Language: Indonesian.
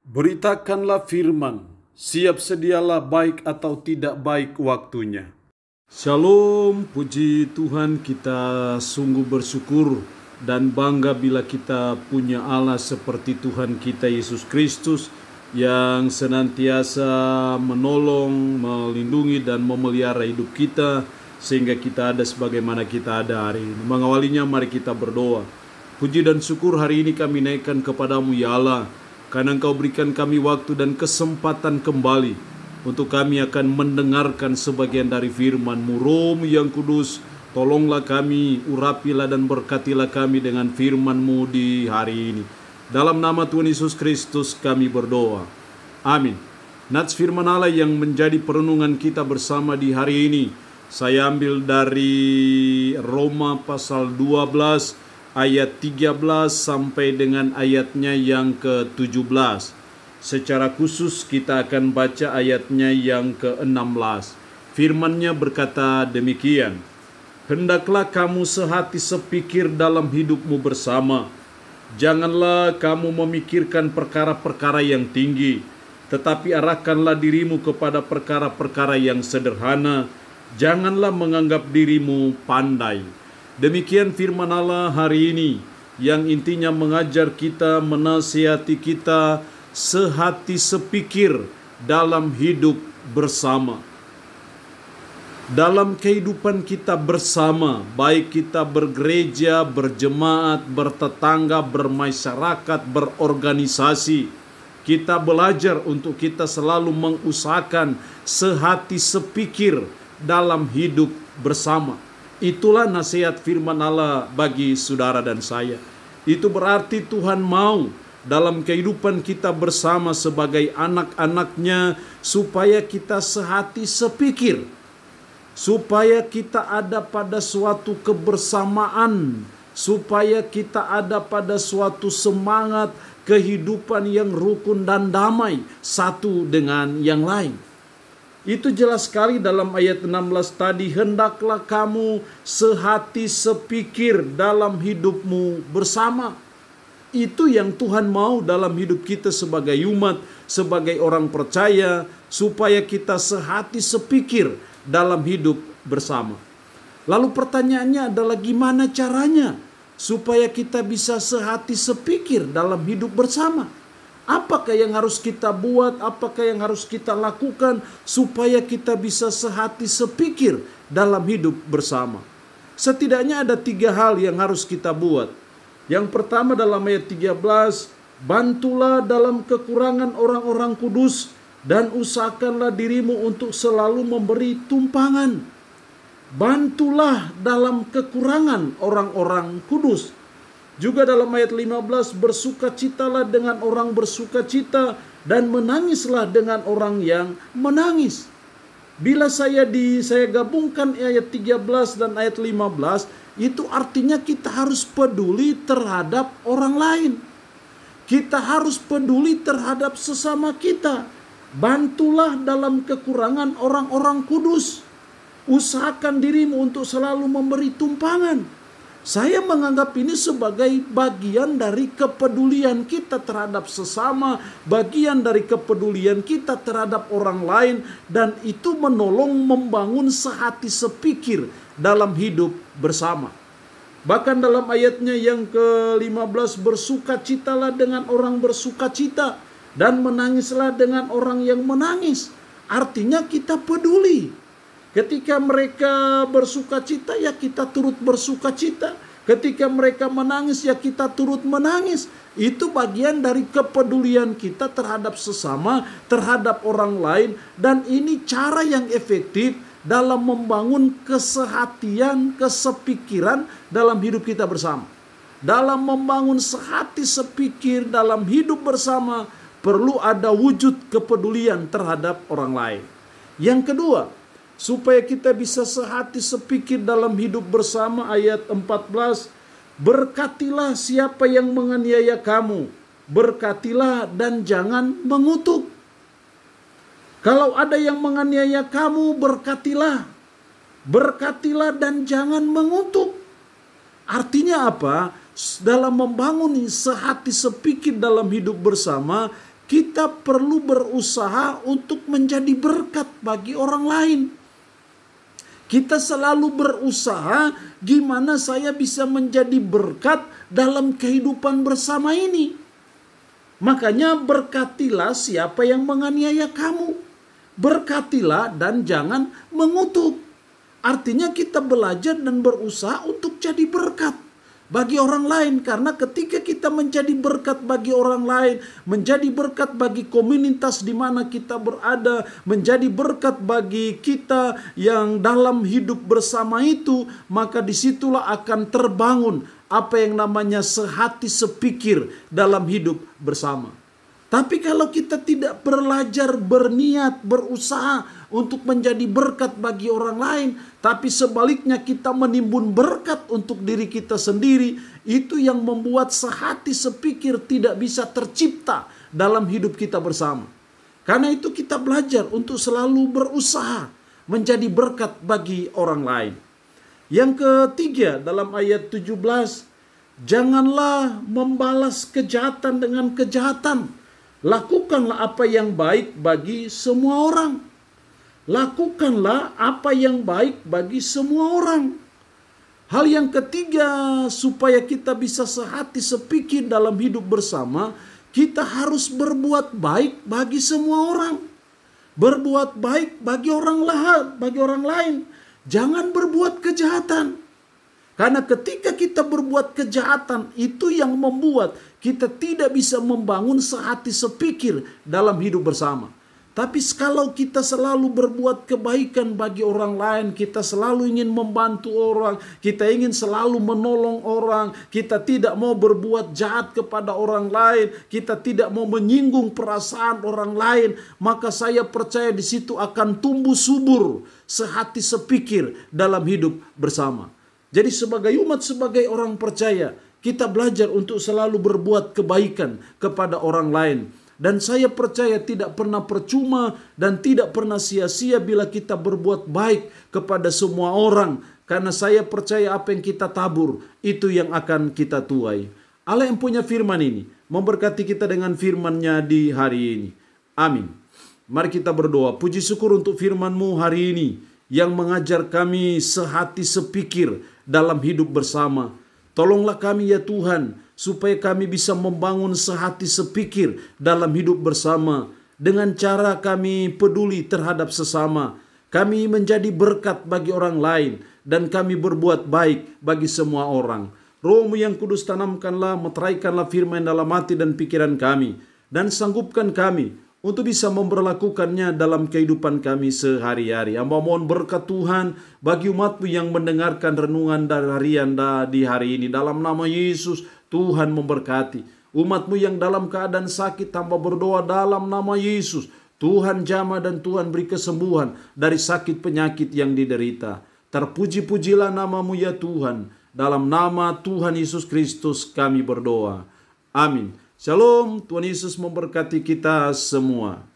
Beritakanlah firman, siap sedialah baik atau tidak baik waktunya. Shalom, puji Tuhan, kita sungguh bersyukur dan bangga bila kita punya Allah seperti Tuhan kita Yesus Kristus yang senantiasa menolong, melindungi dan memelihara hidup kita sehingga kita ada sebagaimana kita ada hari ini. Mengawalinya mari kita berdoa. Puji dan syukur hari ini kami naikkan kepadamu ya Allah, karena Engkau berikan kami waktu dan kesempatan kembali untuk kami akan mendengarkan sebagian dari firman-Mu. Roh yang kudus, tolonglah kami, urapilah dan berkatilah kami dengan firman-Mu di hari ini. Dalam nama Tuhan Yesus Kristus kami berdoa. Amin. Nats firman Allah yang menjadi perenungan kita bersama di hari ini, saya ambil dari Roma pasal 12 ayat 13 sampai dengan ayatnya yang ke-17. Secara khusus kita akan baca ayatnya yang ke-16. Firman-Nya berkata demikian. Hendaklah kamu sehati sepikir dalam hidupmu bersama. Janganlah kamu memikirkan perkara-perkara yang tinggi, tetapi arahkanlah dirimu kepada perkara-perkara yang sederhana. Janganlah menganggap dirimu pandai. Demikian firman Allah hari ini yang intinya mengajar kita, menasihati kita sehati sepikir dalam hidup bersama. Dalam kehidupan kita bersama, baik kita bergereja, berjemaat, bertetangga, bermasyarakat, berorganisasi, kita belajar untuk kita selalu mengusahakan sehati sepikir dalam hidup bersama. Itulah nasihat firman Allah bagi saudara dan saya. Itu berarti Tuhan mau dalam kehidupan kita bersama sebagai anak-anak-Nya supaya kita sehati sepikir, supaya kita ada pada suatu kebersamaan, supaya kita ada pada suatu semangat kehidupan yang rukun dan damai satu dengan yang lain. Itu jelas sekali dalam ayat 16 tadi, hendaklah kamu sehati sepikir dalam hidupmu bersama. Itu yang Tuhan mau dalam hidup kita sebagai umat, sebagai orang percaya, supaya kita sehati sepikir dalam hidup bersama. Lalu pertanyaannya adalah gimana caranya supaya kita bisa sehati sepikir dalam hidup bersama? Apakah yang harus kita buat, apakah yang harus kita lakukan supaya kita bisa sehati sepikir dalam hidup bersama? Setidaknya ada 3 hal yang harus kita buat. Yang pertama dalam ayat 13, bantulah dalam kekurangan orang-orang kudus dan usahakanlah dirimu untuk selalu memberi tumpangan. Bantulah dalam kekurangan orang-orang kudus. Juga dalam ayat 15, bersukacitalah dengan orang bersukacita dan menangislah dengan orang yang menangis. Bila saya gabungkan ayat 13 dan ayat 15, itu artinya kita harus peduli terhadap orang lain. Kita harus peduli terhadap sesama kita. Bantulah dalam kekurangan orang-orang kudus. Usahakan dirimu untuk selalu memberi tumpangan. Saya menganggap ini sebagai bagian dari kepedulian kita terhadap sesama, bagian dari kepedulian kita terhadap orang lain, dan itu menolong membangun sehati sepikir dalam hidup bersama. Bahkan dalam ayatnya yang ke-15, bersukacitalah dengan orang bersukacita dan menangislah dengan orang yang menangis. Artinya kita peduli. Ketika mereka bersukacita, ya kita turut bersukacita. Ketika mereka menangis, ya kita turut menangis. Itu bagian dari kepedulian kita terhadap sesama, terhadap orang lain. Dan ini cara yang efektif dalam membangun kesehatian, kesepikiran dalam hidup kita bersama. Dalam membangun sehati sepikir dalam hidup bersama, perlu ada wujud kepedulian terhadap orang lain. Yang kedua, supaya kita bisa sehati sepikir dalam hidup bersama, ayat 14, berkatilah siapa yang menganiaya kamu, berkatilah dan jangan mengutuk. Kalau ada yang menganiaya kamu, berkatilah. Berkatilah dan jangan mengutuk. Artinya apa? Dalam membangun sehati sepikir dalam hidup bersama, kita perlu berusaha untuk menjadi berkat bagi orang lain. Kita selalu berusaha gimana saya bisa menjadi berkat dalam kehidupan bersama ini. Makanya berkatilah siapa yang menganiaya kamu. Berkatilah dan jangan mengutuk. Artinya kita belajar dan berusaha untuk jadi berkat bagi orang lain. Karena ketika kita menjadi berkat bagi orang lain, menjadi berkat bagi komunitas di mana kita berada, menjadi berkat bagi kita yang dalam hidup bersama itu, maka disitulah akan terbangun apa yang namanya sehati sepikir dalam hidup bersama. Tapi kalau kita tidak belajar, berniat, berusaha untuk menjadi berkat bagi orang lain, tapi sebaliknya kita menimbun berkat untuk diri kita sendiri, itu yang membuat sehati sepikir tidak bisa tercipta dalam hidup kita bersama. Karena itu kita belajar untuk selalu berusaha menjadi berkat bagi orang lain. Yang ketiga dalam ayat 17, janganlah membalas kejahatan dengan kejahatan. Lakukanlah apa yang baik bagi semua orang. Lakukanlah apa yang baik bagi semua orang. Hal yang ketiga, supaya kita bisa sehati sepikir dalam hidup bersama, kita harus berbuat baik bagi semua orang. Berbuat baik bagi orang lain. Jangan berbuat kejahatan. Karena ketika kita berbuat kejahatan, itu yang membuat kita tidak bisa membangun sehati sepikir dalam hidup bersama. Tapi kalau kita selalu berbuat kebaikan bagi orang lain, kita selalu ingin membantu orang, kita ingin selalu menolong orang, kita tidak mau berbuat jahat kepada orang lain, kita tidak mau menyinggung perasaan orang lain, maka saya percaya di situ akan tumbuh subur sehati sepikir dalam hidup bersama. Jadi sebagai umat, sebagai orang percaya, kita belajar untuk selalu berbuat kebaikan kepada orang lain. Dan saya percaya tidak pernah percuma dan tidak pernah sia-sia bila kita berbuat baik kepada semua orang. Karena saya percaya apa yang kita tabur, itu yang akan kita tuai. Allah yang punya firman ini memberkati kita dengan firman-Nya di hari ini. Amin. Mari kita berdoa. Puji syukur untuk firman-Mu hari ini yang mengajar kami sehati sepikir dalam hidup bersama. Tolonglah kami ya Tuhan, supaya kami bisa membangun sehati sepikir dalam hidup bersama. Dengan cara kami peduli terhadap sesama. Kami menjadi berkat bagi orang lain. Dan kami berbuat baik bagi semua orang. Roh-Mu yang kudus tanamkanlah, meteraikanlah firman dalam hati dan pikiran kami. Dan sanggupkan kami untuk bisa memperlakukannya dalam kehidupan kami sehari-hari. Hamba mohon berkat Tuhan bagi umat-Mu yang mendengarkan renungan dari harian di hari ini. Dalam nama Yesus, Tuhan memberkati. Umat-Mu yang dalam keadaan sakit, hamba berdoa dalam nama Yesus. Tuhan jamah dan Tuhan beri kesembuhan dari sakit penyakit yang diderita. Terpuji-pujilah nama-Mu ya Tuhan. Dalam nama Tuhan Yesus Kristus kami berdoa. Amin. Shalom, Tuhan Yesus memberkati kita semua.